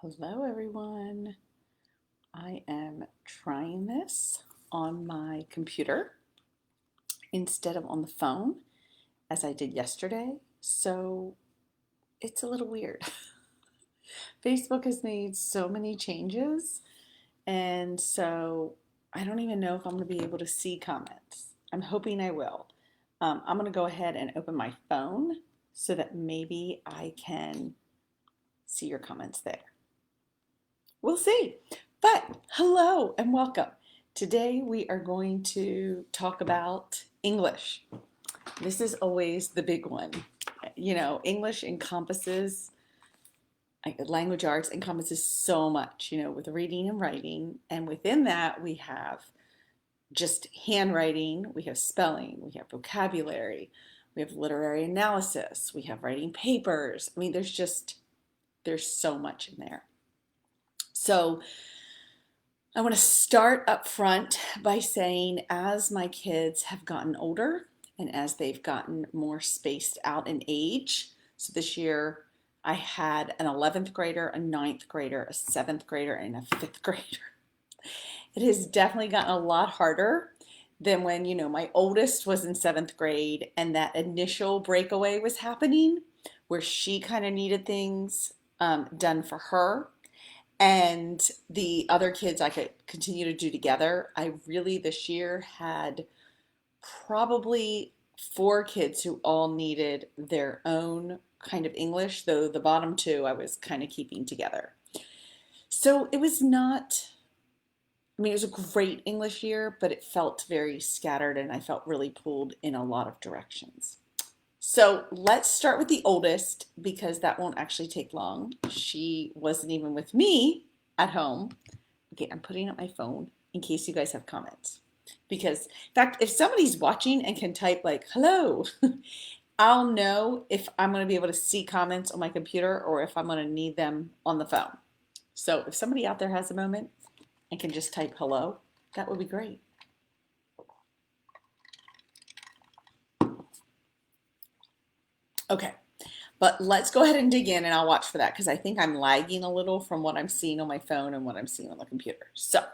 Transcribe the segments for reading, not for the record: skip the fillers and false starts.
Hello, everyone. I am trying this on my computer instead of on the phone as I did yesterday. So it's a little weird. Facebook has made so many changes, and so I don't even know if I'm going to be able to see comments. I'm hoping I will. I'm going to go ahead and open my phone so that maybe I can see your comments there. We'll see. But hello and welcome. Today we are going to talk about English. This is always the big one. You know, English encompasses, language arts encompasses so much, with reading and writing. And within that, we have just handwriting, we have spelling, we have vocabulary, we have literary analysis, we have writing papers. I mean, there's so much in there. So I want to start up front by saying as my kids have gotten older and as they've gotten more spaced out in age, so this year I had an 11th grader, a 9th grader, a 7th grader, and a 5th grader. It has definitely gotten a lot harder than when, my oldest was in 7th grade and that initial breakaway was happening where she kind of needed things done for her. And the other kids I could continue to do together. I really this year had probably 4 kids who all needed their own kind of English, though the bottom 2 I was kind of keeping together. So it was not, it was a great English year, but it felt very scattered and I felt really pulled in a lot of directions. So let's start with the oldest because that won't actually take long. She wasn't even with me at home. Okay, I'm putting up my phone in case you guys have comments. Because, in fact, if somebody's watching and can type like, hello, I'll know if I'm going to be able to see comments on my computer or if I'm going to need them on the phone. So if somebody out there has a moment and can just type hello, that would be great. Okay, but let's go ahead and dig in and I'll watch for that because I think I'm lagging a little from what I'm seeing on my phone and what I'm seeing on the computer. So,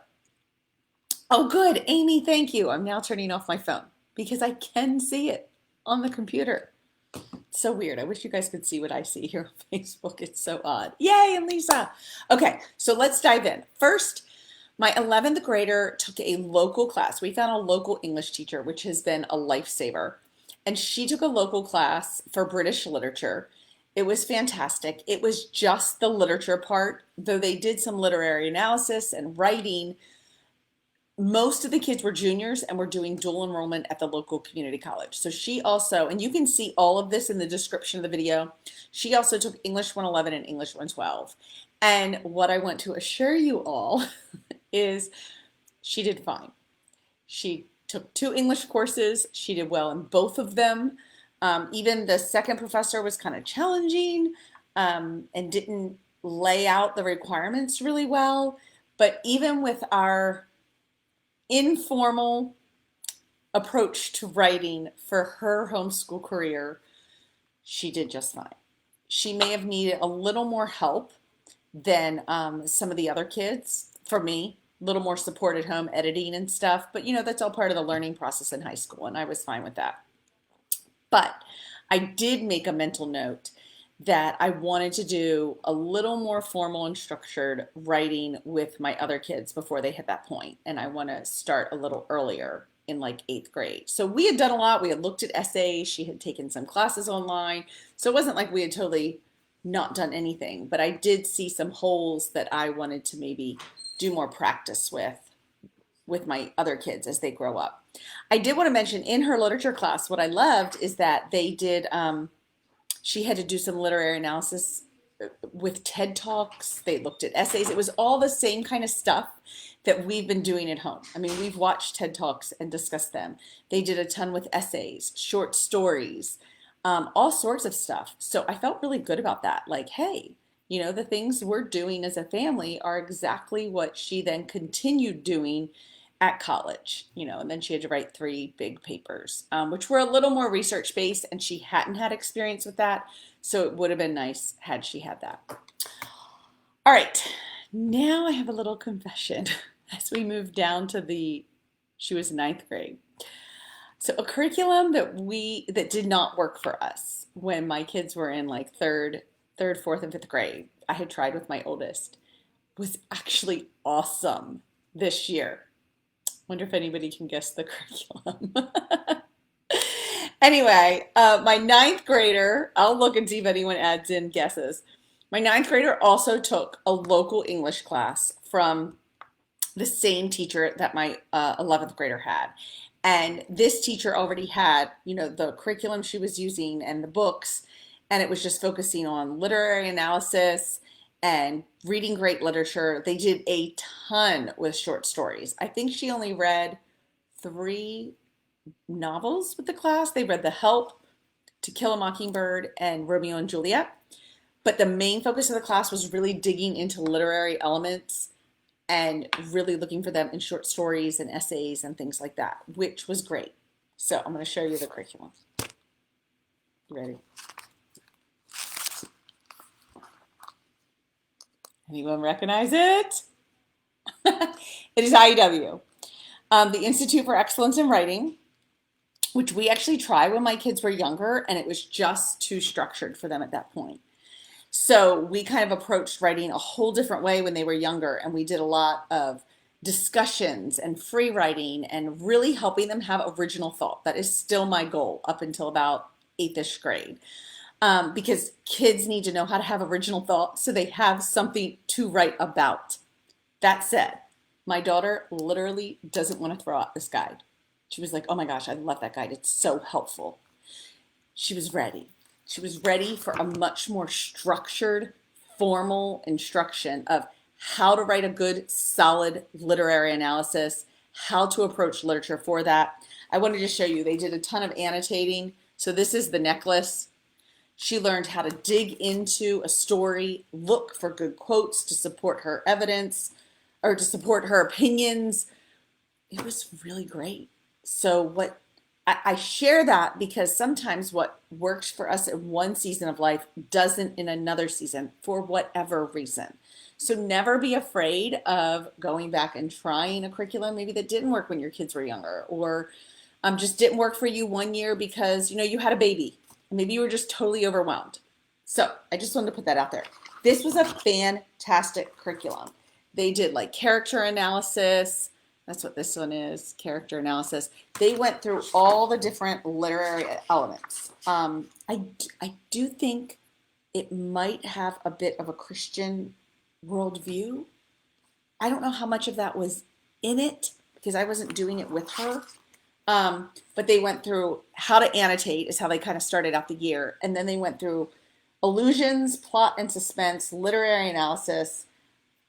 oh good, Amy, thank you. I'm now turning off my phone because I can see it on the computer. It's so weird. I wish you guys could see what I see here on Facebook. It's so odd. Yay, and Lisa. Okay, so let's dive in. First, my 11th grader took a local class. We found a local English teacher, which has been a lifesaver. And she took a local class for British literature. It was fantastic. It was just the literature part, though they did some literary analysis and writing. Most of the kids were juniors and were doing dual enrollment at the local community college. So she also, and you can see all of this in the description of the video, she also took English 111 and English 112. And what I want to assure you all is she did fine. She took 2 English courses. She did well in both of them. Even the second professor was kind of challenging and didn't lay out the requirements really well. But even with our informal approach to writing for her homeschool career, she did just fine. She may have needed a little more help than some of the other kids for me. A little more support at home, editing and stuff. But that's all part of the learning process in high school, and I was fine with that. But I did make a mental note that I wanted to do a little more formal and structured writing with my other kids before they hit that point. And I want to start a little earlier in like 8th grade. So we had done a lot. We had looked at essays. She had taken some classes online. So it wasn't like we had totally not done anything, but I did see some holes that I wanted to maybe do more practice with my other kids as they grow up. I did want to mention in her literature class, what I loved is that they did, she had to do some literary analysis with TED Talks. They looked at essays. It was all the same kind of stuff that we've been doing at home. I mean, we've watched TED Talks and discussed them. They did a ton with essays, short stories, all sorts of stuff. So I felt really good about that. Like, hey, the things we're doing as a family are exactly what she then continued doing at college, and then she had to write 3 big papers, which were a little more research based, and she hadn't had experience with that. So it would have been nice had she had that. All right, now I have a little confession as we move down to she was ninth grade. So a curriculum that did not work for us when my kids were in like third, fourth, and fifth grade, I had tried with my oldest, was actually awesome this year. Wonder if anybody can guess the curriculum. Anyway, my ninth grader, I'll look and see if anyone adds in guesses. My ninth grader also took a local English class from the same teacher that my 11th grader had. And this teacher already had, the curriculum she was using and the books, and it was just focusing on literary analysis and reading great literature. They did a ton with short stories. I think she only read 3 novels with the class. They read The Help, To Kill a Mockingbird, and Romeo and Juliet. But the main focus of the class was really digging into literary elements and really looking for them in short stories and essays and things like that, which was great. So I'm going to show you the curriculum. You ready? Anyone recognize it? It is IEW, the Institute for Excellence in Writing, which we actually tried when my kids were younger, and it was just too structured for them at that point. So we kind of approached writing a whole different way when they were younger, and we did a lot of discussions and free writing and really helping them have original thought. That is still my goal up until about 8th-ish grade, because kids need to know how to have original thought so they have something to write about. That said, my daughter literally doesn't want to throw out this guide. She was like, oh my gosh, I love that guide. It's so helpful. She was ready. She was ready for a much more structured, formal instruction of how to write a good, solid literary analysis, how to approach literature for that. I wanted to show you, they did a ton of annotating. So this is the necklace. She learned how to dig into a story, look for good quotes to support her evidence or to support her opinions. It was really great. So I share that because sometimes what works for us in one season of life doesn't in another season for whatever reason. So never be afraid of going back and trying a curriculum maybe that didn't work when your kids were younger, or just didn't work for you one year because you had a baby. Maybe you were just totally overwhelmed. So I just wanted to put that out there. This was a fantastic curriculum. They did like character analysis. That's what this one is, character analysis. They went through all the different literary elements. I do think it might have a bit of a Christian worldview. I don't know how much of that was in it because I wasn't doing it with her. But they went through how to annotate is how they kind of started out the year. And then they went through illusions, plot and suspense, literary analysis,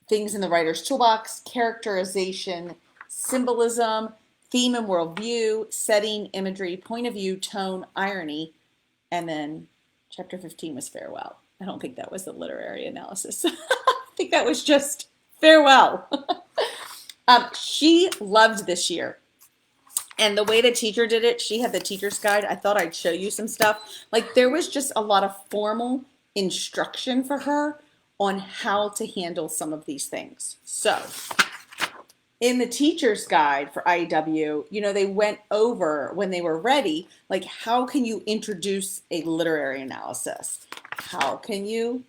things in the writer's toolbox, characterization, symbolism, theme and worldview, setting, imagery, point of view, tone, irony, and then chapter 15 was farewell. I don't think that was the literary analysis. I think that was just farewell. She loved this year. And the way the teacher did it, she had the teacher's guide. I thought I'd show you some stuff. Like there was just a lot of formal instruction for her on how to handle some of these things. So in the teacher's guide for IEW, they went over when they were ready, like how can you introduce a literary analysis? How can you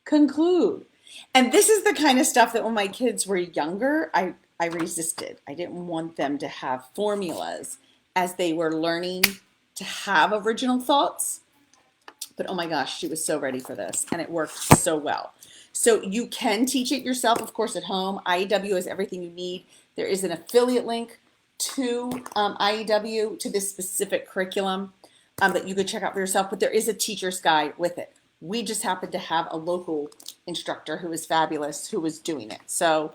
conclude? And this is the kind of stuff that when my kids were younger, I resisted. I didn't want them to have formulas as they were learning to have original thoughts. But oh my gosh, she was so ready for this and it worked so well. So you can teach it yourself, of course, at home. IEW is everything you need. There is an affiliate link to IEW, to this specific curriculum that you could check out for yourself, but there is a teacher's guide with it. We just happened to have a local instructor who was fabulous, who was doing it. So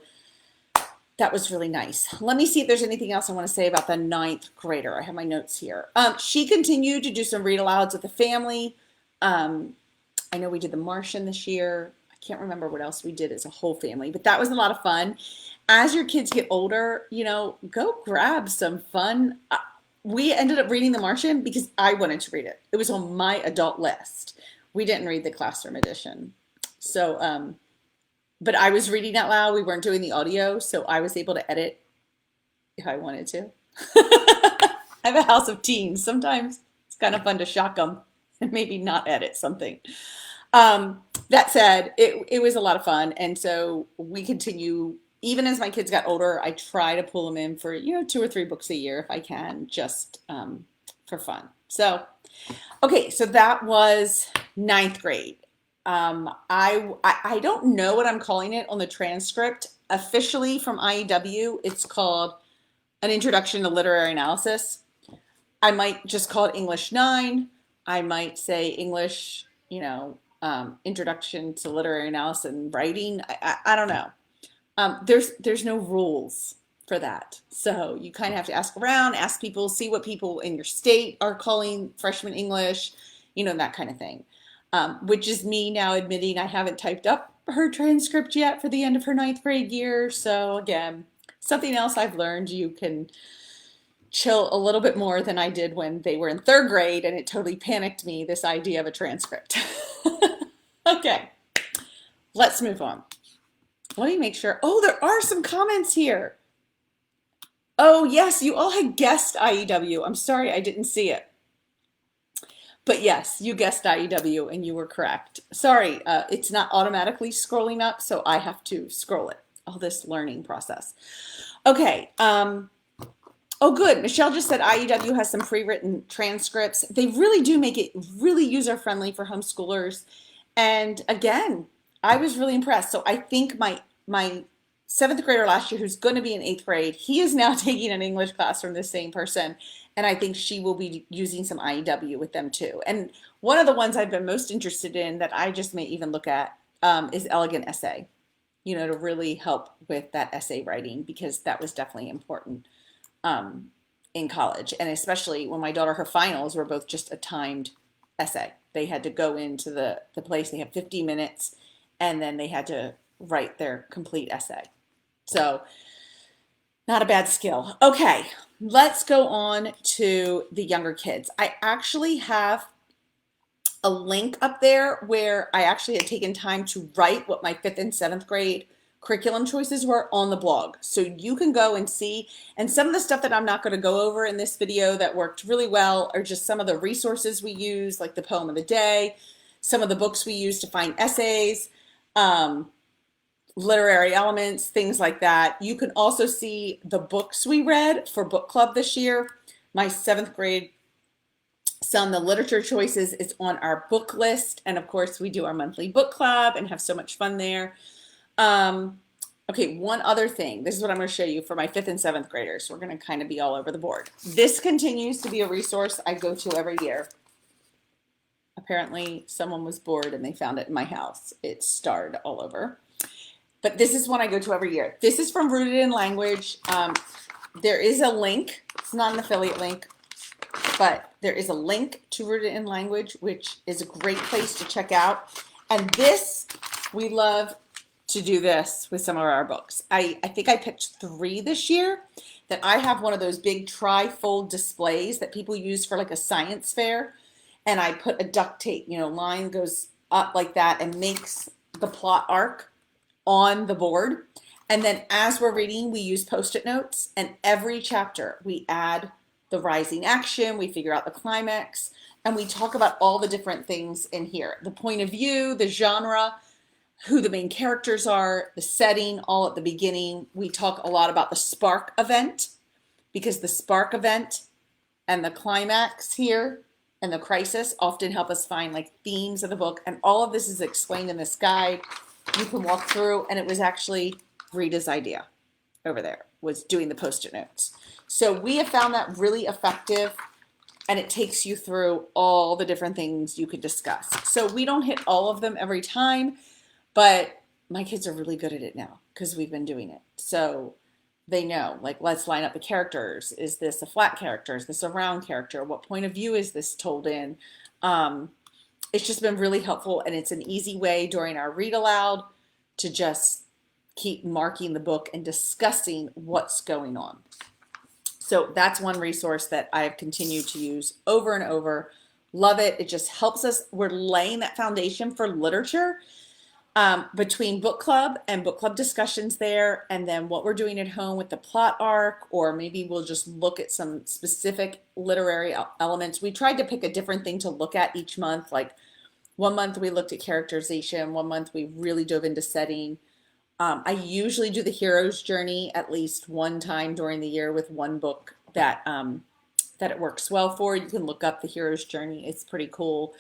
that was really nice. Let me see if there's anything else I want to say about the 9th grader. I have my notes here. She continued to do some read alouds with the family. I know we did The Martian this year. I can't remember what else we did as a whole family, but that was a lot of fun. As your kids get older, go grab some fun. We ended up reading The Martian because I wanted to read it. It was on my adult list. We didn't read the classroom edition. So but I was reading out loud. We weren't doing the audio, so I was able to edit if I wanted to. I have a house of teens. Sometimes it's kind of fun to shock them and maybe not edit something. That said, it was a lot of fun. And so we continue, even as my kids got older, I try to pull them in for, 2 or 3 books a year if I can, just for fun. So, okay, so that was ninth grade. I don't know what I'm calling it on the transcript. Officially from IEW, it's called An Introduction to Literary Analysis. I might just call it English 9. I might say English, Introduction to Literary Analysis and Writing. I don't know. There's no rules for that. So you kind of have to ask around, ask people, see what people in your state are calling freshman English, that kind of thing. Which is me now admitting I haven't typed up her transcript yet for the end of her ninth grade year. So again, something else I've learned, you can chill a little bit more than I did when they were in 3rd grade, and it totally panicked me, this idea of a transcript. Okay, let's move on. Let me make sure. Oh, there are some comments here. Oh, yes, you all had guessed IEW. I'm sorry I didn't see it. But yes, you guessed IEW and you were correct. Sorry, it's not automatically scrolling up, so I have to scroll it. All this learning process. Okay. Oh, good. Michelle just said IEW has some pre-written transcripts. They really do make it really user-friendly for homeschoolers. And again, I was really impressed. So I think my 7th grader last year, who's going to be in 8th grade, he is now taking an English class from the same person. And I think she will be using some IEW with them too. And one of the ones I've been most interested in that I just may even look at is Elegant Essay, to really help with that essay writing, because that was definitely important in college. And especially when my daughter, her finals were both just a timed essay. They had to go into the place, they had 50 minutes, and then they had to write their complete essay. So not a bad skill. Okay, let's go on to the younger kids. I actually have a link up there where I actually had taken time to write what my 5th and 7th grade curriculum choices were on the blog. So you can go and see, and some of the stuff that I'm not going to go over in this video that worked really well are just some of the resources we use, like the poem of the day, some of the books we use to find essays, literary elements, things like that. You can also see the books we read for book club this year. My 7th grade son, the literature choices, is on our book list. And of course, we do our monthly book club and have so much fun there. Okay, one other thing. This is what I'm going to show you for my 5th and 7th graders. We're going to kind of be all over the board. This continues to be a resource I go to every year. Apparently, someone was bored and they found it in my house. It's starred all over. But this is one I go to every year. This is from Rooted in Language. There is a link. It's not an affiliate link, but there is a link to Rooted in Language, which is a great place to check out. And this, we love to do this with some of our books. I think I picked 3 this year that I have one of those big tri-fold displays that people use for like a science fair. And I put a duct tape, line goes up like that and makes the plot arc on the board. And then as we're reading, we use Post-it notes, and every chapter we add the rising action, we figure out the climax, and we talk about all the different things in here. The point of view, the genre, who the main characters are, the setting, all at the beginning. We talk a lot about the spark event, because the spark event and the climax here and the crisis often help us find like themes of the book. And all of this is explained in this guide. You can walk through, and it was actually Rita's idea over there, was doing the Post-it notes. So we have found that really effective, and it takes you through all the different things you could discuss. So we don't hit all of them every time, but my kids are really good at it now because we've been doing it. So they know, like, let's line up the characters. Is this a flat character? Is this a round character? What point of view is this told in? It's just been really helpful, and it's an easy way during our read aloud to just keep marking the book and discussing what's going on. So that's one resource that I have continued to use over and over. Love it. It just helps us. We're laying that foundation for literature. between book club and book club discussions there, and then what we're doing at home with the plot arc, or maybe we'll just look at some specific literary elements. We tried to pick a different thing to look at each month. Like one month we looked at characterization, one month we really dove into setting. I usually do the hero's journey at least one time during the year with one book that that it works well for. You can look up the hero's journey. It's pretty cool.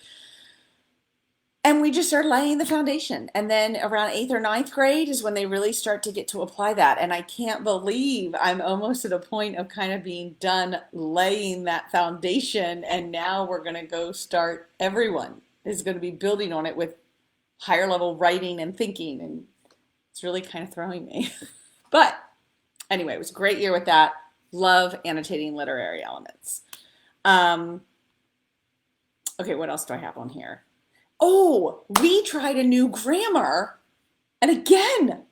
And we just start laying the foundation. And then around 8th or 9th grade is when they really start to get to apply that. And I can't believe I'm almost at a point of kind of being done laying that foundation. And now we're going to go start, everyone is going to be building on it with higher level writing and thinking. And it's really kind of throwing me. But anyway, it was a great year with that. Love annotating literary elements. Okay, what else do I have on here? Oh, we tried a new grammar, and again,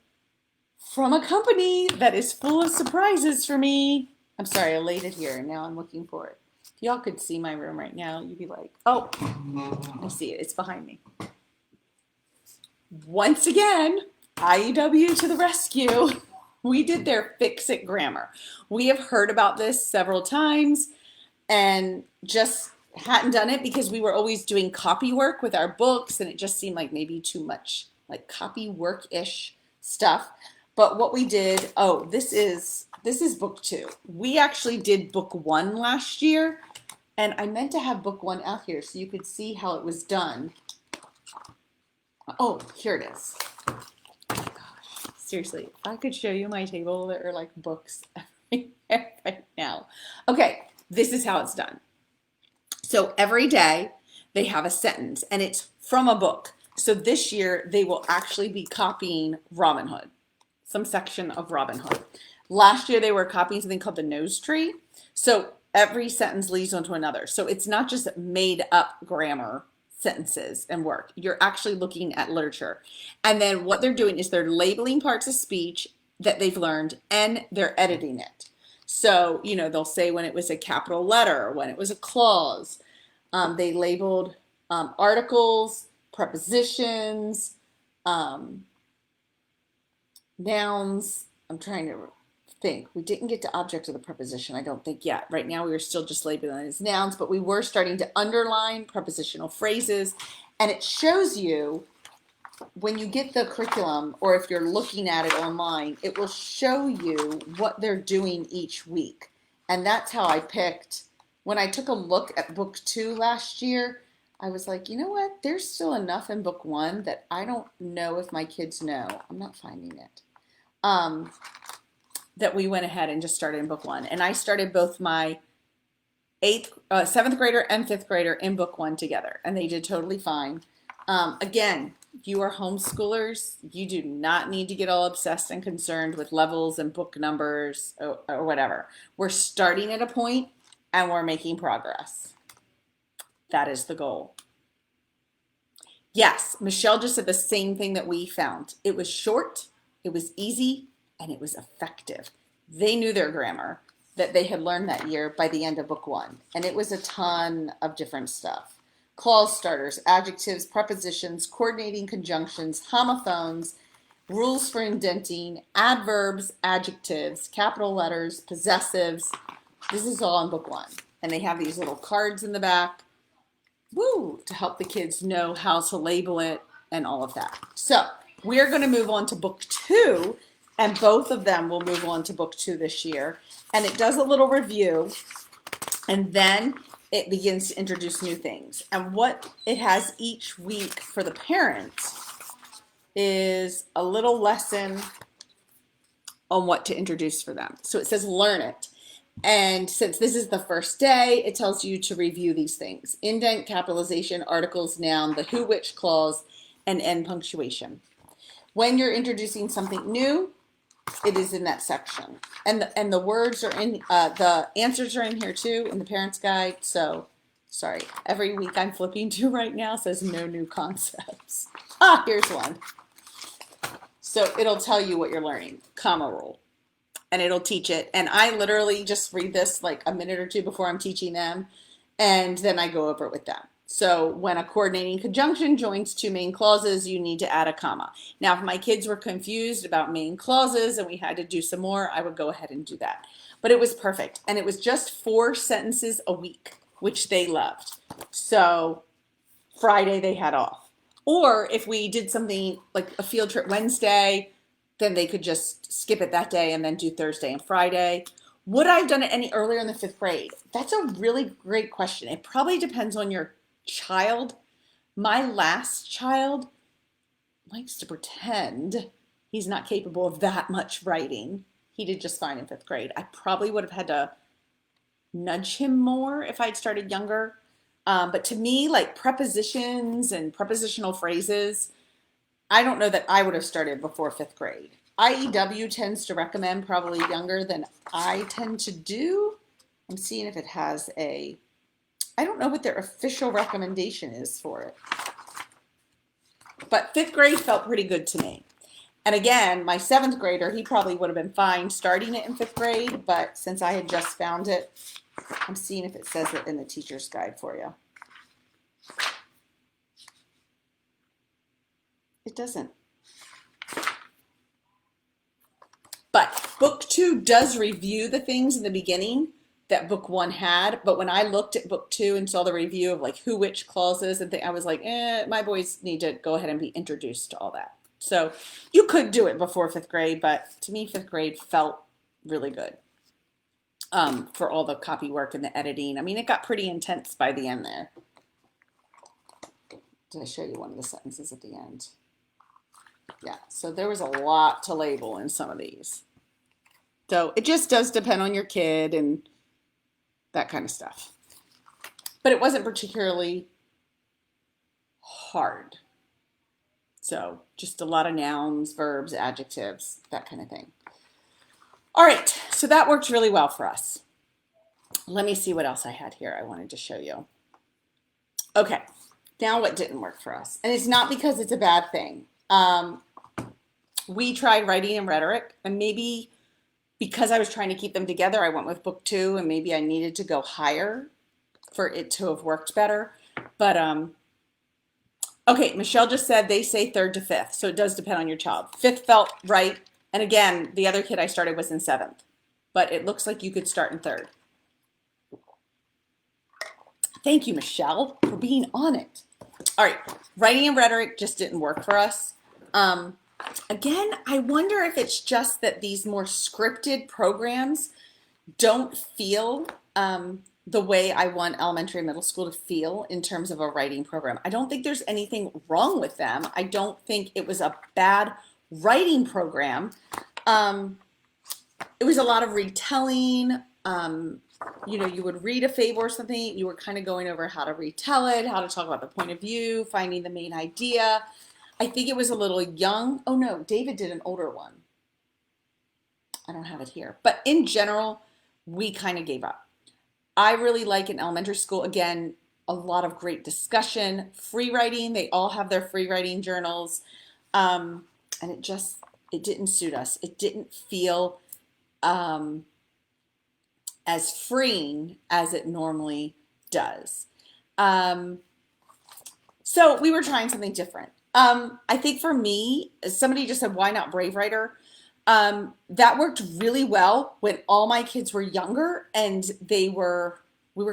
from a company that is full of surprises for me. I'm sorry, I laid it here, and now I'm looking for it. If y'all could see my room right now, you'd be like, oh, I see it. It's behind me. Once again, IEW to the rescue. We did their Fix-It grammar. We have heard about this several times, and just hadn't done it because we were always doing copy work with our books, and it just seemed like maybe too much like copy work-ish stuff. But what we did, oh, this is book 2. We actually did book 1 last year, and I meant to have book 1 out here so you could see how it was done. Oh, here it is. Oh gosh, seriously, if I could show you my table, there are like books everywhere right now. Okay, this is how it's done. So every day they have a sentence, and it's from a book. So this year they will actually be copying Robin Hood, some section of Robin Hood. Last year they were copying something called the Nose Tree. So every sentence leads onto another. So it's not just made up grammar sentences and work. You're actually looking at literature. And then what they're doing is they're labeling parts of speech that they've learned, and they're editing it. So, you know, they'll say when it was a capital letter, when it was a clause. They labeled articles, prepositions, nouns. I'm trying to think. We didn't get to object of the preposition, I don't think yet. Right now we were still just labeling it as nouns, but we were starting to underline prepositional phrases. And it shows you, when you get the curriculum, or if you're looking at it online, it will show you what they're doing each week. And that's how I picked. When I took a look at book 2 last year, I was like, you know what? There's still enough in book 1 that I don't know if my kids know. I'm not finding it. That we went ahead and just started in book 1. And I started both my 7th grader and 5th grader in book 1 together. And they did totally fine. Again, you are homeschoolers. You do not need to get all obsessed and concerned with levels and book numbers or whatever. We're starting at a point and we're making progress. That is the goal. Yes, Michelle just said the same thing that we found. It was short, it was easy, and it was effective. They knew their grammar that they had learned that year by the end of book 1. And it was a ton of different stuff. Clause starters, adjectives, prepositions, coordinating conjunctions, homophones, rules for indenting, adverbs, adjectives, capital letters, possessives. This is all in book 1. And they have these little cards in the back, to help the kids know how to label it and all of that. So we're going to move on to book 2, and both of them will move on to book 2 this year. And it does a little review, and then it begins to introduce new things. And what it has each week for the parents is a little lesson on what to introduce for them. So it says learn it. And since this is the first day, it tells you to review these things: indent, capitalization, articles, noun, the who, which clause, and end punctuation. When you're introducing something new, it is in that section. And the words are in, the answers are in here too, in the parent's guide. So, sorry, every week I'm flipping to right now says no new concepts. Here's one. So it'll tell you what you're learning, comma rule. And it'll teach it. And I literally just read this like a minute or two before I'm teaching them. And then I go over it with them. So when a coordinating conjunction joins two main clauses, you need to add a comma. Now, if my kids were confused about main clauses and we had to do some more, I would go ahead and do that. But it was perfect. And it was just 4 sentences a week, which they loved. So Friday they had off. Or if we did something like a field trip Wednesday, then they could just skip it that day and then do Thursday and Friday. Would I have done it any earlier in the 5th grade? That's a really great question. It probably depends on your child. My last child likes to pretend he's not capable of that much writing. He did just fine in 5th grade. I probably would have had to nudge him more if I'd started younger. But to me, like prepositions and prepositional phrases, I don't know that I would have started before 5th grade. IEW tends to recommend probably younger than I tend to do. I'm seeing if it has a, I don't know what their official recommendation is for it. But 5th grade felt pretty good to me. And again, my 7th grader, he probably would have been fine starting it in 5th grade, but since I had just found it, I'm seeing if it says it in the teacher's guide for you. It doesn't. But book 2 does review the things in the beginning that book 1 had. But when I looked at book 2 and saw the review of like who, which clauses and things, I was like, my boys need to go ahead and be introduced to all that. So you could do it before 5th grade, but to me, 5th grade felt really good for all the copy work and the editing. I mean, it got pretty intense by the end there. Did I show you one of the sentences at the end? Yeah, so there was a lot to label in some of these. So it just does depend on your kid and that kind of stuff. But it wasn't particularly hard. So just a lot of nouns, verbs, adjectives, that kind of thing. All right, so that worked really well for us. Let me see what else I had here I wanted to show you. Okay, now what didn't work for us. And it's not because it's a bad thing. We tried writing and rhetoric, and maybe because I was trying to keep them together, I went with book 2, and maybe I needed to go higher for it to have worked better. But okay, Michelle just said they say 3rd to 5th, so it does depend on your child. 5th felt right, and again, the other kid I started was in 7th, but it looks like you could start in 3rd. Thank you, Michelle, for being on it. All right, writing and rhetoric just didn't work for us. Again, I wonder if it's just that these more scripted programs don't feel the way I want elementary and middle school to feel in terms of a writing program. I don't think there's anything wrong with them. I don't think it was a bad writing program. It was a lot of retelling. You know, you would read a fable or something, you were kind of going over how to retell it, how to talk about the point of view, finding the main idea. I think it was a little young. Oh no, David did an older one. I don't have it here. But in general, we kind of gave up. I really like in elementary school, again, a lot of great discussion, free writing. They all have their free writing journals. And it didn't suit us. It didn't feel as freeing as it normally does. So we were trying something different. I think for me, somebody just said, why not Brave Writer? That worked really well when all my kids were younger and we were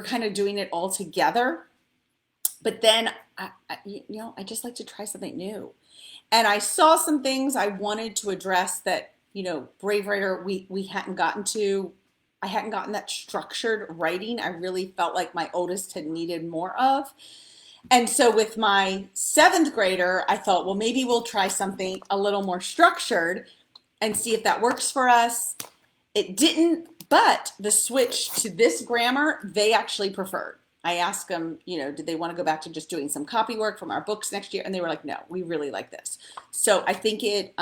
kind of doing it all together. But then, I just like to try something new. And I saw some things I wanted to address that, Brave Writer, we hadn't gotten to. I hadn't gotten that structured writing I really felt like my oldest had needed more of. And so with my 7th grader, I thought, well, maybe we'll try something a little more structured and see if that works for us. It didn't, but the switch to this grammar, they actually preferred. I asked them, did they want to go back to just doing some copy work from our books next year? And they were like, no, we really like this. So I think it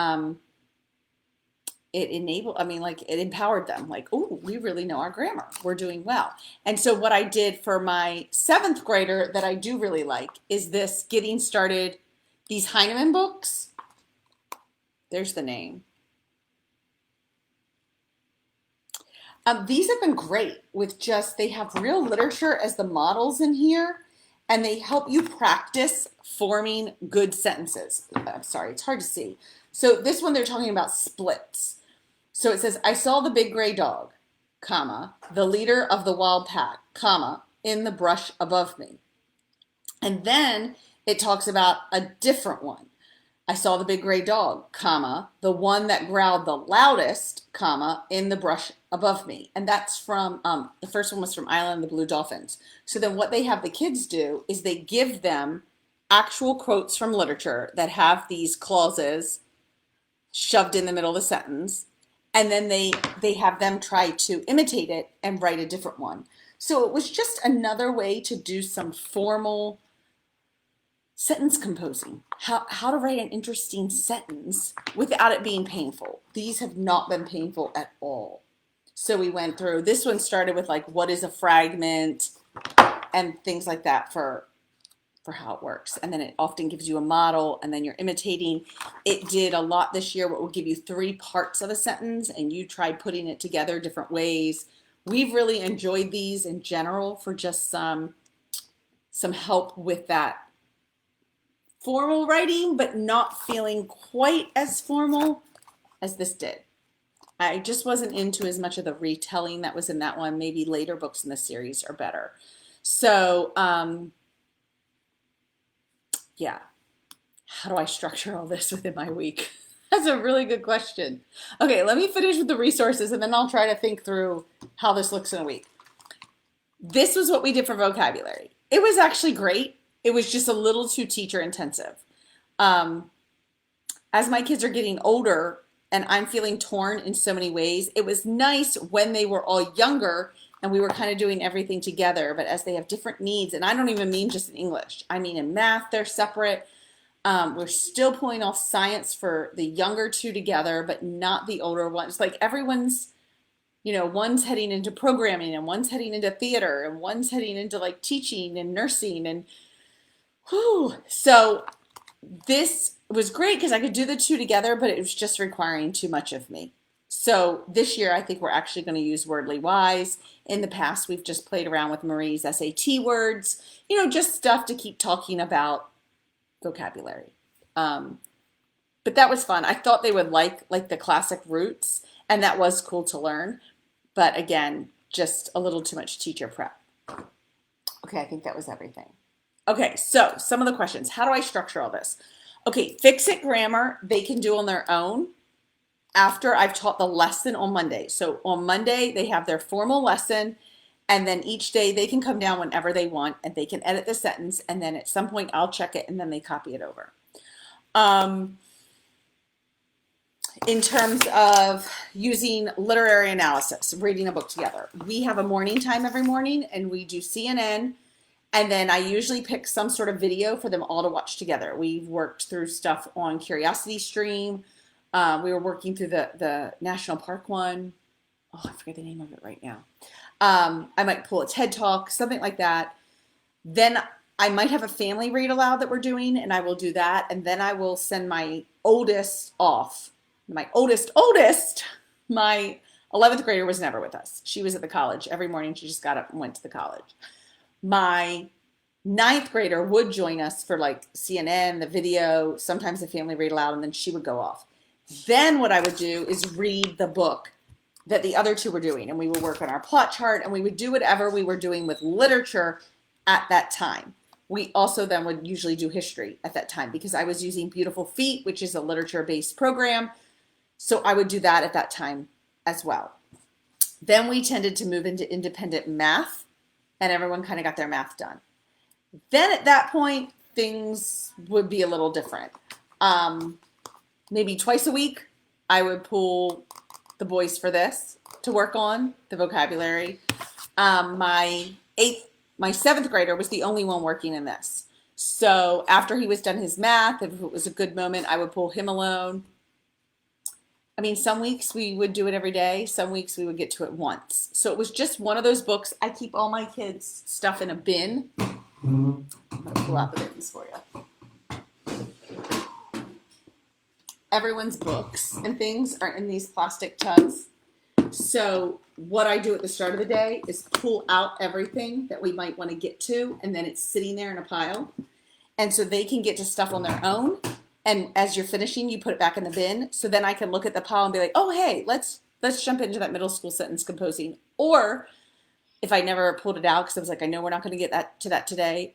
empowered them, like, oh, we really know our grammar. We're doing well. And so what I did for my 7th grader that I do really like is this Getting Started, these Heinemann books. There's the name. These have been great with they have real literature as the models in here. and they help you practice forming good sentences. I'm sorry, it's hard to see. So this one, they're talking about splits. So it says, I saw the big gray dog, comma, the leader of the wild pack, comma, in the brush above me. And then it talks about a different one. I saw the big gray dog, comma, the one that growled the loudest, comma, in the brush above me. And that's from, the first one was from Island of the Blue Dolphins. So then what they have the kids do is they give them actual quotes from literature that have these clauses shoved in the middle of the sentence. And then they have them try to imitate it and write a different one. So it was just another way to do some formal sentence composing, how to write an interesting sentence without it being painful. These have not been painful at all. So we went through, this one started with like, what is a fragment and things like that for how it works. And then it often gives you a model and then you're imitating. It did a lot this year where it will give you 3 parts of a sentence and you try putting it together different ways. We've really enjoyed these in general for just some help with that formal writing, but not feeling quite as formal as this did. I just wasn't into as much of the retelling that was in that one. Maybe later books in the series are better. So, yeah. How do I structure all this within my week? That's a really good question. Okay, let me finish with the resources and then I'll try to think through how this looks in a week. This was what we did for vocabulary. It was actually great. It was just a little too teacher intensive. As my kids are getting older and I'm feeling torn in so many ways, it was nice when they were all younger and we were kind of doing everything together. But as they have different needs, and I don't even mean just in English, I mean in math, they're separate. We're still pulling off science for the younger 2 together, but not the older ones. Like everyone's, you know, one's heading into programming and one's heading into theater and one's heading into like teaching and nursing and whew. So this was great because I could do the 2 together, but it was just requiring too much of me. So this year, I think we're actually going to use Wordly Wise. In the past, we've just played around with Marie's SAT words, you know, just stuff to keep talking about vocabulary. But that was fun. I thought they would like the classic roots, and that was cool to learn. But again, just a little too much teacher prep. Okay, I think that was everything. Okay, so some of the questions. How do I structure all this? Okay, Fix-It grammar, they can do on their own after I've taught the lesson on Monday. So on Monday, they have their formal lesson, and then each day they can come down whenever they want, and they can edit the sentence, and then at some point I'll check it, and then they copy it over. In terms of using literary analysis, reading a book together, we have a morning time every morning, and we do CNN. And then I usually pick some sort of video for them all to watch together. We've worked through stuff on Curiosity Stream. We were working through the National Park one. Oh, I forget the name of it right now. I might pull a TED Talk, something like that. Then I might have a family read aloud that we're doing, and I will do that. And then I will send my oldest off. My oldest, my 11th grader was never with us. She was at the college. Every morning she just got up and went to the college. My 9th grader would join us for like CNN, the video, sometimes the family read aloud, and then she would go off. Then what I would do is read the book that the other 2 were doing, and we would work on our plot chart, and we would do whatever we were doing with literature at that time. We also then would usually do history at that time because I was using Beautiful Feet, which is a literature-based program. So I would do that at that time as well. Then we tended to move into independent math, and everyone kind of got their math done. Then at that point, things would be a little different. Maybe twice a week, I would pull the boys for this to work on the vocabulary. My 7th grader was the only one working in this. So after he was done his math, if it was a good moment, I would pull him alone. I mean, some weeks we would do it every day. Some weeks we would get to it once. So it was just one of those books. I keep all my kids' stuff in a bin. I'm going to pull out the bins for you. Everyone's books and things are in these plastic tubs. So what I do at the start of the day is pull out everything that we might want to get to, and then it's sitting there in a pile. And so they can get to stuff on their own. And as you're finishing, you put it back in the bin. So then I can look at the pile and be like, oh, hey, let's jump into that middle school sentence composing. Or if I never pulled it out because I was like, I know we're not going to get that today.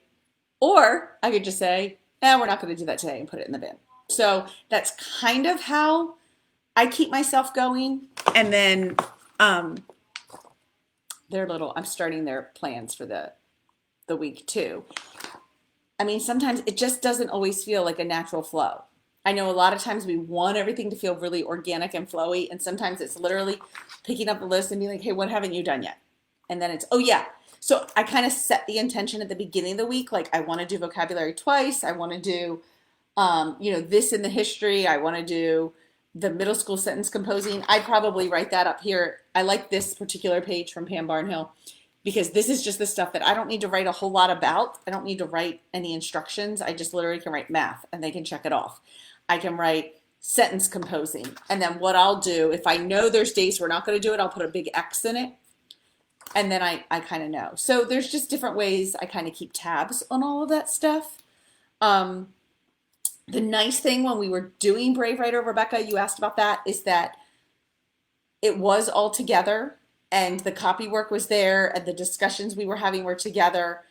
Or I could just say, we're not going to do that today and put it in the bin. So that's kind of how I keep myself going. And then I'm starting their plans for the week too. I mean, sometimes it just doesn't always feel like a natural flow. I know a lot of times we want everything to feel really organic and flowy, and sometimes it's literally picking up the list and being like, hey, what haven't you done yet? And then it's, oh yeah. So I kind of set the intention at the beginning of the week, like I want to do vocabulary twice. I want to do, this in the history. I want to do the middle school sentence composing. I probably write that up here. I like this particular page from Pam Barnhill, because this is just the stuff that I don't need to write a whole lot about. I don't need to write any instructions. I just literally can write math and they can check it off. I can write sentence composing. And then what I'll do, if I know there's days we're not going to do it, I'll put a big X in it. And then I kind of know. So there's just different ways I kind of keep tabs on all of that stuff. The nice thing when we were doing Brave Writer, Rebecca, you asked about that, is that it was all together. And the copy work was there, and the discussions we were having were together.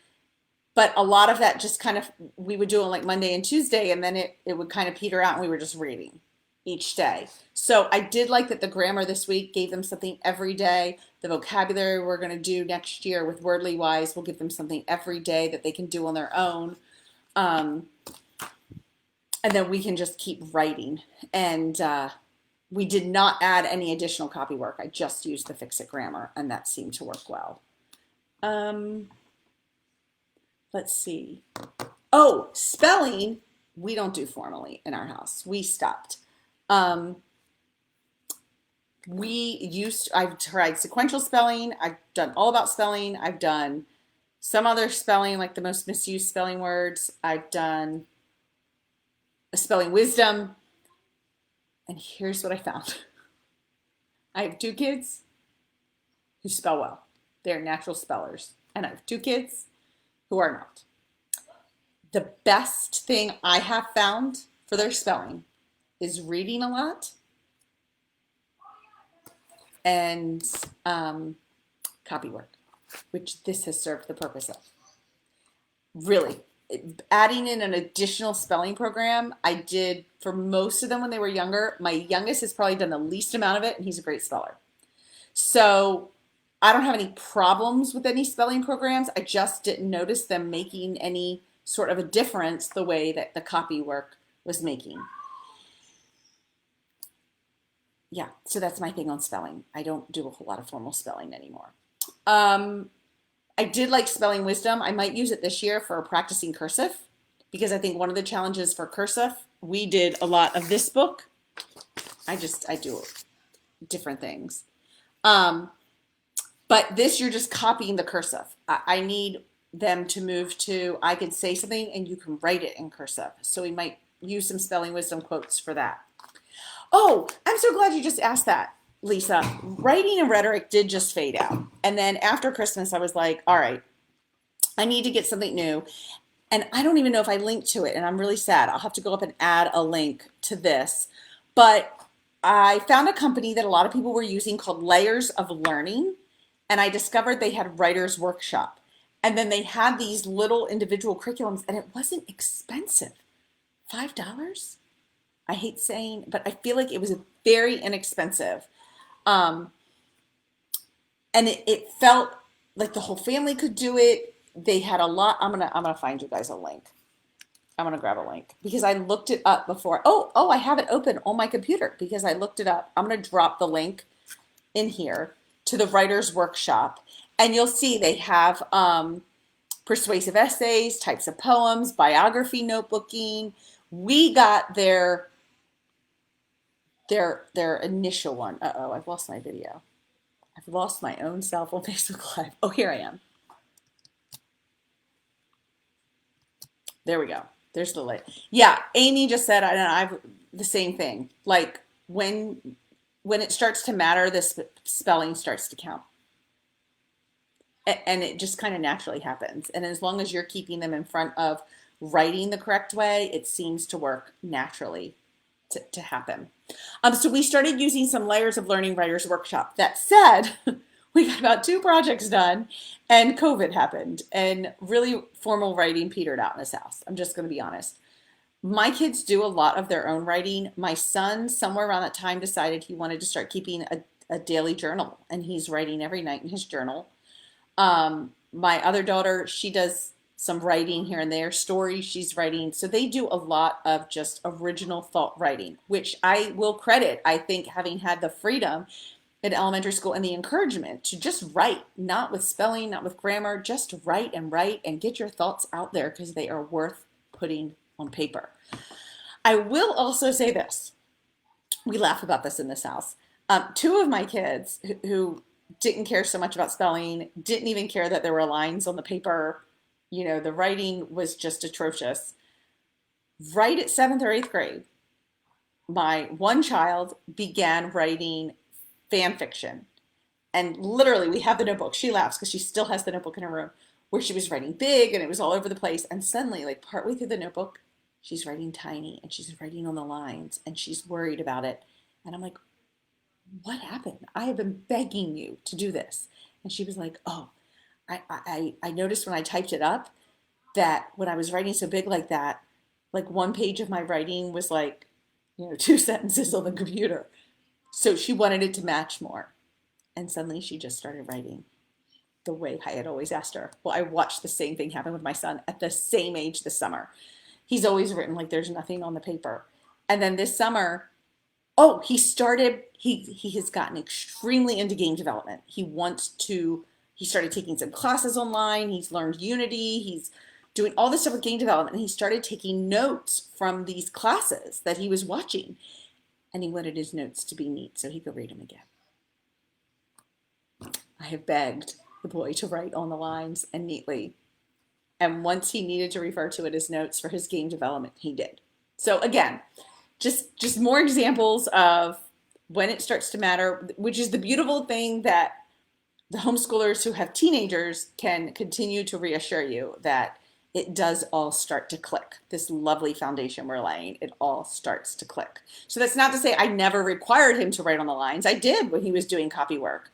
But a lot of that just kind of, we would do on like Monday and Tuesday, and then it would kind of peter out and we were just reading each day. So I did like that the grammar this week gave them something every day. The vocabulary we're going to do next year with Wordly Wise will give them something every day that they can do on their own. And then we can just keep writing. And we did not add any additional copy work. I just used the Fix It grammar, and that seemed to work well. Let's see. Oh, spelling, we don't do formally in our house. We stopped. I've tried sequential spelling. I've done all about spelling. I've done some other spelling, like the most misused spelling words. I've done a spelling wisdom. And here's what I found. I have 2 kids who spell well. They're natural spellers. And I have 2 kids who are not. The best thing I have found for their spelling is reading a lot and copy work, which this has served the purpose of. Really. Adding in an additional spelling program, I did for most of them when they were younger. My youngest has probably done the least amount of it, and he's a great speller. So I don't have any problems with any spelling programs. I just didn't notice them making any sort of a difference the way that the copy work was making. Yeah, so that's my thing on spelling. I don't do a whole lot of formal spelling anymore. I did like Spelling Wisdom. I might use it this year for practicing cursive, because I think one of the challenges for cursive, we did a lot of this book. I do different things. But this, you're just copying the cursive. I need them to move to, I can say something and you can write it in cursive. So we might use some Spelling Wisdom quotes for that. Oh, I'm so glad you just asked that, Lisa. Writing and Rhetoric did just fade out. And then after Christmas, I was like, all right, I need to get something new. And I don't even know if I linked to it, and I'm really sad. I'll have to go up and add a link to this. But I found a company that a lot of people were using called Layers of Learning, and I discovered they had Writer's Workshop. And then they had these little individual curriculums, and it wasn't expensive. $5? I hate saying, but I feel like it was very inexpensive. And it felt like the whole family could do it. They had a lot. I'm gonna find you guys a link. I'm gonna grab a link because I looked it up before. Oh, I have it open on my computer because I looked it up. I'm gonna drop the link in here to the Writer's Workshop, and you'll see they have persuasive essays, types of poems, biography notebooking. We got their initial one. Uh-oh, I've lost my video. I've lost my own self on Facebook Live. Oh, here I am. There we go. There's the link. Yeah, Amy just said, and I've the same thing. Like when when it starts to matter, the spelling starts to count. And it just kind of naturally happens. And as long as you're keeping them in front of writing the correct way, it seems to work naturally to happen. So we started using some layers of learning writers workshop. That said, we got about 2 projects done and COVID happened and really formal writing petered out in this house. I'm just going to be honest. My kids do a lot of their own writing. My son, somewhere around that time, decided he wanted to start keeping a daily journal, and he's writing every night in his journal. My other daughter, she does some writing here and there, stories she's writing. So they do a lot of just original thought writing, which I will credit, I think, having had the freedom in elementary school and the encouragement to just write, not with spelling, not with grammar, just write and get your thoughts out there because they are worth putting on paper. I will also say this. We laugh about this in this house. 2 of my kids who didn't care so much about spelling, didn't even care that there were lines on the paper. You know, the writing was just atrocious. Right at 7th or 8th grade, my one child began writing fan fiction. And literally, we have the notebook. She laughs because she still has the notebook in her room where she was writing big and it was all over the place. And suddenly, like partway through the notebook, she's writing tiny and she's writing on the lines and she's worried about it. And I'm like, what happened? I have been begging you to do this. And she was like, oh, I noticed when I typed it up that when I was writing so big like that, like 1 page of my writing was like, 2 sentences on the computer. So she wanted it to match more. And suddenly she just started writing the way I had always asked her. Well, I watched the same thing happen with my son at the same age this summer. He's always written like there's nothing on the paper. And then this summer, he has gotten extremely into game development. He started taking some classes online. He's learned Unity. He's doing all this stuff with game development. And he started taking notes from these classes that he was watching. And he wanted his notes to be neat so he could read them again. I have begged the boy to write on the lines and neatly. And once he needed to refer to it as notes for his game development, he did. So again, just more examples of when it starts to matter, which is the beautiful thing that the homeschoolers who have teenagers can continue to reassure you that it does all start to click. This lovely foundation we're laying, it all starts to click. So that's not to say I never required him to write on the lines. I did when he was doing copy work.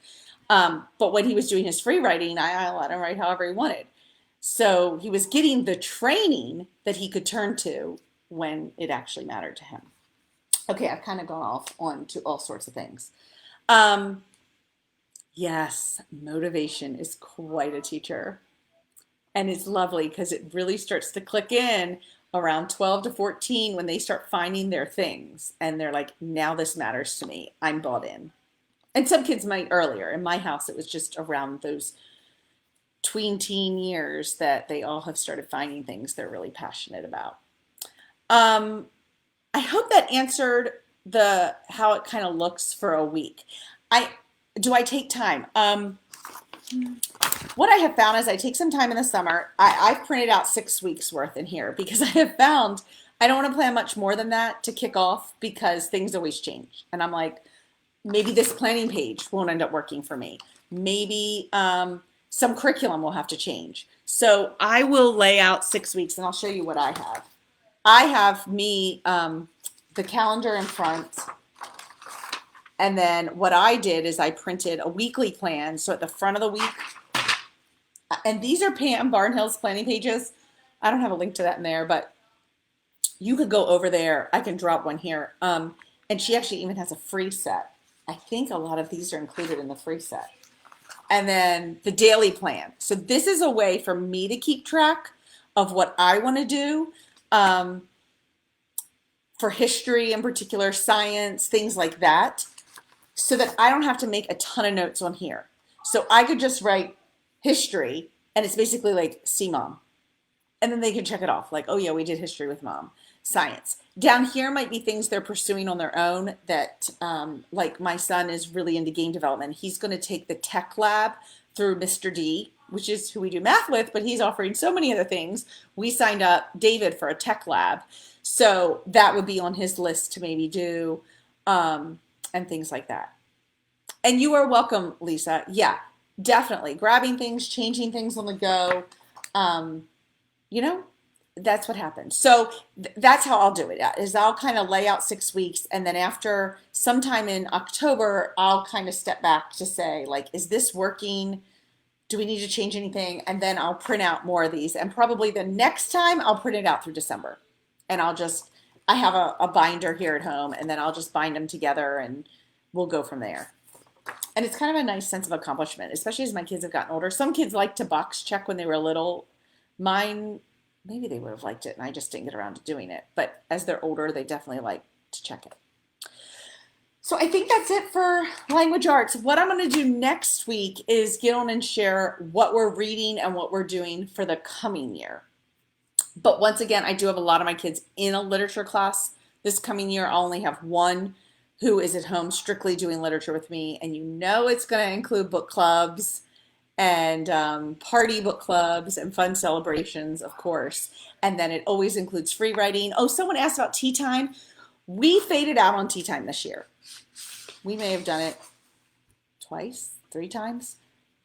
But when he was doing his free writing, I let him write however he wanted. So he was getting the training that he could turn to when it actually mattered to him. Okay, I've kind of gone off on to all sorts of things. Yes, motivation is quite a teacher. And it's lovely because it really starts to click in around 12 to 14 when they start finding their things. And they're like, now this matters to me. I'm bought in. And some kids might earlier. In my house, it was just around those tween-teen years that they all have started finding things they're really passionate about. I hope that answered how it kind of looks for a week. Do I take time? What I have found is I take some time in the summer. I've printed out 6 weeks worth in here because I have found I don't want to plan much more than that to kick off because things always change. And I'm like, maybe this planning page won't end up working for me. Maybe some curriculum will have to change. So I will lay out 6 weeks and I'll show you what I have. I have the calendar in front. And then what I did is I printed a weekly plan. So at the front of the week, and these are Pam Barnhill's planning pages. I don't have a link to that in there, but you could go over there. I can drop one here. And she actually even has a free set. I think a lot of these are included in the free set. And then the daily plan. So this is a way for me to keep track of what I want to do for history in particular, science, things like that, so that I don't have to make a ton of notes on here. So I could just write history, and it's basically like, see mom. And then they can check it off, like, oh yeah, we did history with mom. Science. Down here might be things they're pursuing on their own that, like my son is really into game development. He's going to take the tech lab through Mr. D, which is who we do math with, but he's offering so many other things. We signed up David for a tech lab. So that would be on his list to maybe do. and things like that. And you are welcome, Lisa. Yeah, definitely. Grabbing things, changing things on the go. Um, you know, that's what happens. So that's how I'll do it, is I'll kind of lay out 6 weeks. And then after sometime in October, I'll kind of step back to say, like, is this working? Do we need to change anything? And then I'll print out more of these. And probably the next time I'll print it out through December. And I have a binder here at home, and then I'll just bind them together and we'll go from there. And it's kind of a nice sense of accomplishment, especially as my kids have gotten older. Some kids like to box check when they were little. Mine, maybe they would have liked it and I just didn't get around to doing it. But as they're older, they definitely like to check it. So I think that's it for language arts. What I'm going to do next week is get on and share what we're reading and what we're doing for the coming year. But once again, I do have a lot of my kids in a literature class this coming year. I'll only have one who is at home strictly doing literature with me. And you know it's going to include book clubs and party book clubs and fun celebrations, of course. And then it always includes free writing. Oh, someone asked about tea time. We faded out on tea time this year. We may have done it twice, 3 times.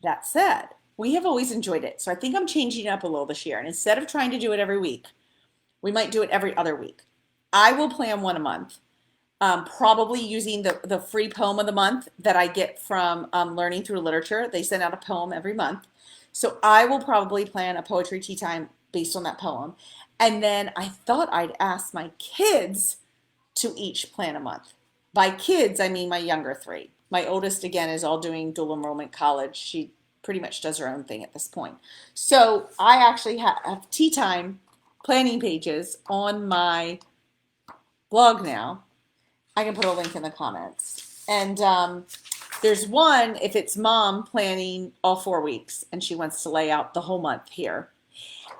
That said, we have always enjoyed it. So I think I'm changing it up a little this year. And instead of trying to do it every week, we might do it every other week. I will plan one a month, probably using the free poem of the month that I get from Learning Through Literature. They send out a poem every month. So I will probably plan a poetry tea time based on that poem. And then I thought I'd ask my kids to each plan a month. By kids, I mean my younger 3. My oldest, again, is all doing dual enrollment college. She pretty much does her own thing at this point. So I actually have tea time planning pages on my blog now. I can put a link in the comments. And there's one, if it's mom planning all 4 weeks and she wants to lay out the whole month here.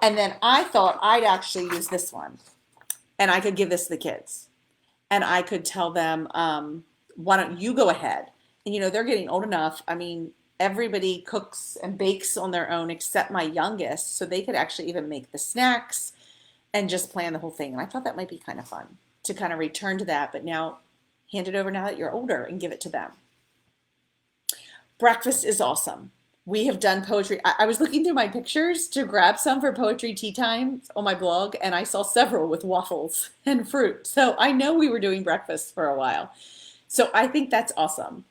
And then I thought I'd actually use this one and I could give this to the kids. And I could tell them, why don't you go ahead? And, you know, they're getting old enough. I mean, everybody cooks and bakes on their own except my youngest. So they could actually even make the snacks and just plan the whole thing. And I thought that might be kind of fun to kind of return to that. But now hand it over now that you're older and give it to them. Breakfast is awesome. We have done poetry. I was looking through my pictures to grab some for poetry tea time on my blog, and I saw several with waffles and fruit. So I know we were doing breakfast for a while. So I think that's awesome.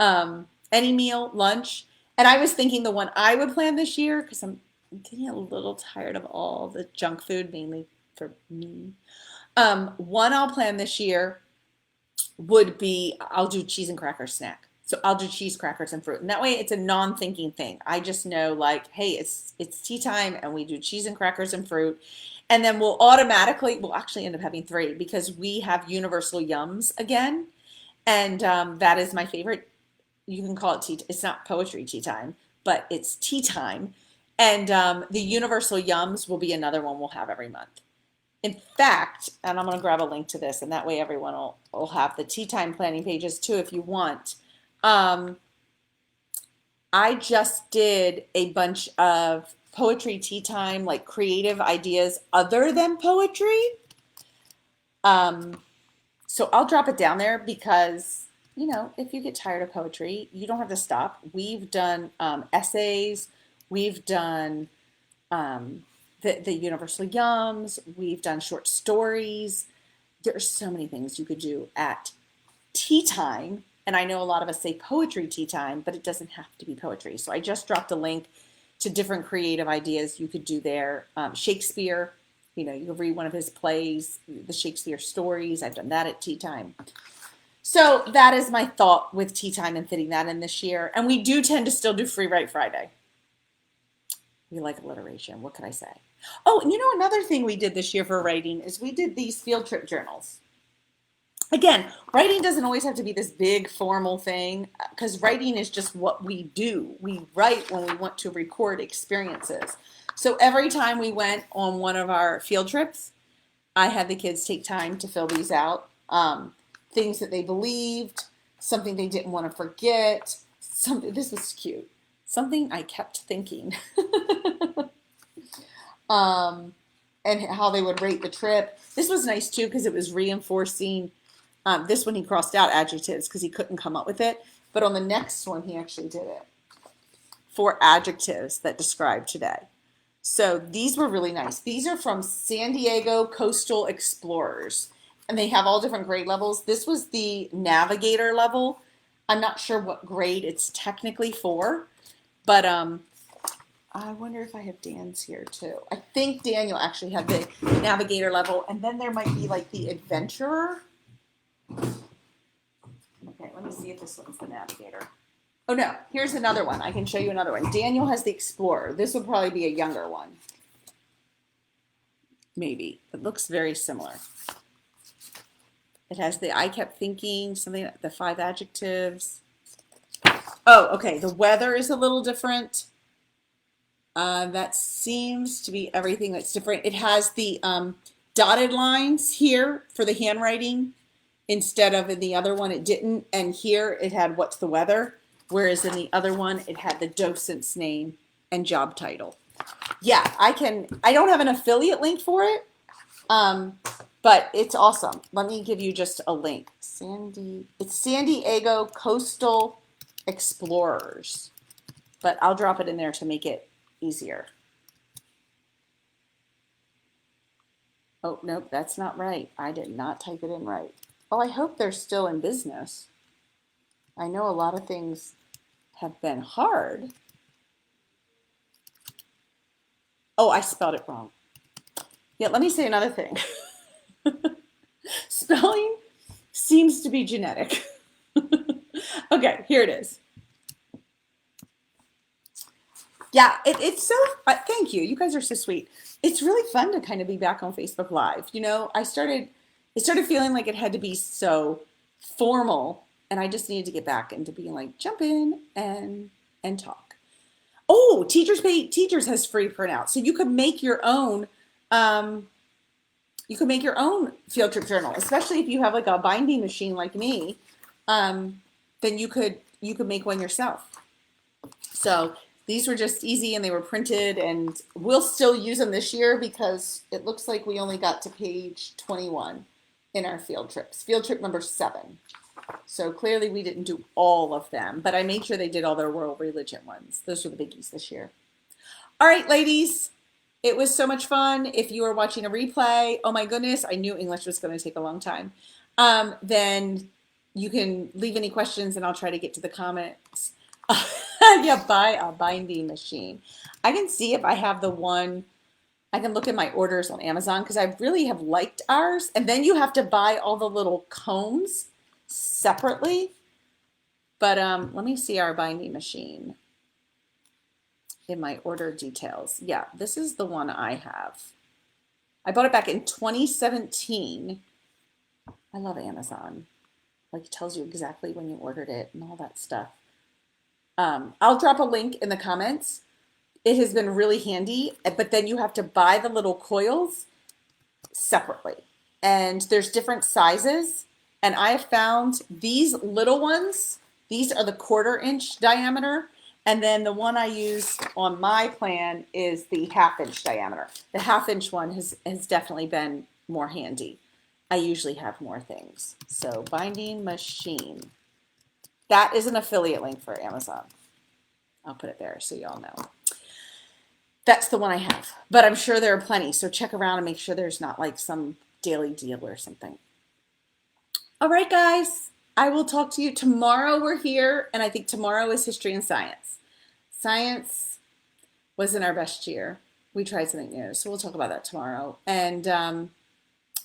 Any meal, lunch. And I was thinking the one I would plan this year, because I'm getting a little tired of all the junk food, mainly for me. One I'll plan this year would be, I'll do cheese and cracker snack. So I'll do cheese, crackers, and fruit. And that way it's a non-thinking thing. I just know, like, hey, it's tea time and we do cheese and crackers and fruit. And then we'll actually end up having 3 because we have universal yums again. And that is my favorite. You can call it tea. It's not poetry tea time, but it's tea time. And the universal yums will be another one we'll have every month. In fact, and I'm going to grab a link to this, and that way everyone will have the tea time planning pages too if you want. I just did a bunch of poetry tea time, like creative ideas other than poetry. So I'll drop it down there because, you know, if you get tired of poetry, you don't have to stop. We've done essays. We've done the universal yums. We've done short stories. There are so many things you could do at tea time. And I know a lot of us say poetry tea time, but it doesn't have to be poetry. So I just dropped a link to different creative ideas you could do there. Shakespeare, you know, you could read one of his plays, the Shakespeare stories. I've done that at tea time. So that is my thought with tea time and fitting that in this year. And we do tend to still do Free Write Friday. We like alliteration. What can I say? Oh, and you know, another thing we did this year for writing is we did these field trip journals. Again, writing doesn't always have to be this big formal thing because writing is just what we do. We write when we want to record experiences. So every time we went on one of our field trips, I had the kids take time to fill these out. Things that they believed, something they didn't want to forget, something, this was cute, something I kept thinking, and how they would rate the trip. This was nice too because it was reinforcing This one he crossed out adjectives because he couldn't come up with it. But on the next one, he actually did it. 4 adjectives that describe today. So these were really nice. These are from San Diego Coastal Explorers, and they have all different grade levels. This was the navigator level. I'm not sure what grade it's technically for, but I wonder if I have Dan's here too. I think Daniel actually had the navigator level, and then there might be like the adventurer. Okay, let me see if this one's the navigator. Oh no, here's another one. I can show you another one. Daniel has the explorer. This would probably be a younger one. Maybe. It looks very similar. It has the I kept thinking, something, the 5 adjectives. Oh, okay. The weather is a little different. That seems to be everything that's different. It has the dotted lines here for the handwriting instead of in the other one it didn't. And here it had what's the weather, whereas in the other one it had the docent's name and job title. Yeah, I don't have an affiliate link for it, but it's awesome. Let me give you just a link. It's San Diego Coastal Explorers, but I'll drop it in there to make it easier. Oh, nope, that's not right. I did not type it in right. Well, I hope they're still in business. I know a lot of things have been hard. Oh, I spelled it wrong. Yeah, let me say another thing. Spelling seems to be genetic. Okay, here it is. Yeah, it's so, thank you. You guys are so sweet. It's really fun to kind of be back on Facebook Live. You know, it started feeling like it had to be so formal, and I just needed to get back into being like, jump in and talk. Oh, Teachers Pay Teachers has free printout. So you could make your own, field trip journal, especially if you have like a binding machine like me, then you could make one yourself. So these were just easy and they were printed, and we'll still use them this year because it looks like we only got to page 21 in our field trips. Field trip number 7. So clearly we didn't do all of them, but I made sure they did all their world religion ones. Those were the biggies this year. All right, ladies, it was so much fun. If you are watching a replay, oh my goodness, I knew English was going to take a long time. Then you can leave any questions and I'll try to get to the comments. Yeah, buy a binding machine. I can see if I have the one. I can look at my orders on Amazon because I really have liked ours. And then you have to buy all the little combs separately. But let me see our binding machine in my order details. Yeah, this is the one I have. I bought it back in 2017. I love Amazon. Like, it tells you exactly when you ordered it and all that stuff. I'll drop a link in the comments. It has been really handy, but then you have to buy the little coils separately. And there's different sizes. And I have found these little ones, these are the 1/4 inch diameter. And then the one I use on my plan is the 1/2 inch diameter. The 1/2 inch one has definitely been more handy. I usually have more things. So binding machine. That is an affiliate link for Amazon. I'll put it there so y'all know. That's the one I have, but I'm sure there are plenty. So check around and make sure there's not like some daily deal or something. All right, guys, I will talk to you tomorrow. We're here, and I think tomorrow is history and science. Science wasn't our best year. We tried something new, so we'll talk about that tomorrow. And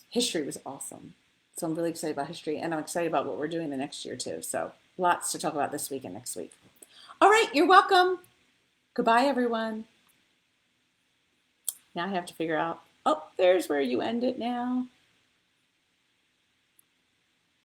history was awesome. So I'm really excited about history, and I'm excited about what we're doing the next year too. So lots to talk about this week and next week. All right, you're welcome. Goodbye, everyone. Now I have to figure out, oh, there's where you end it now.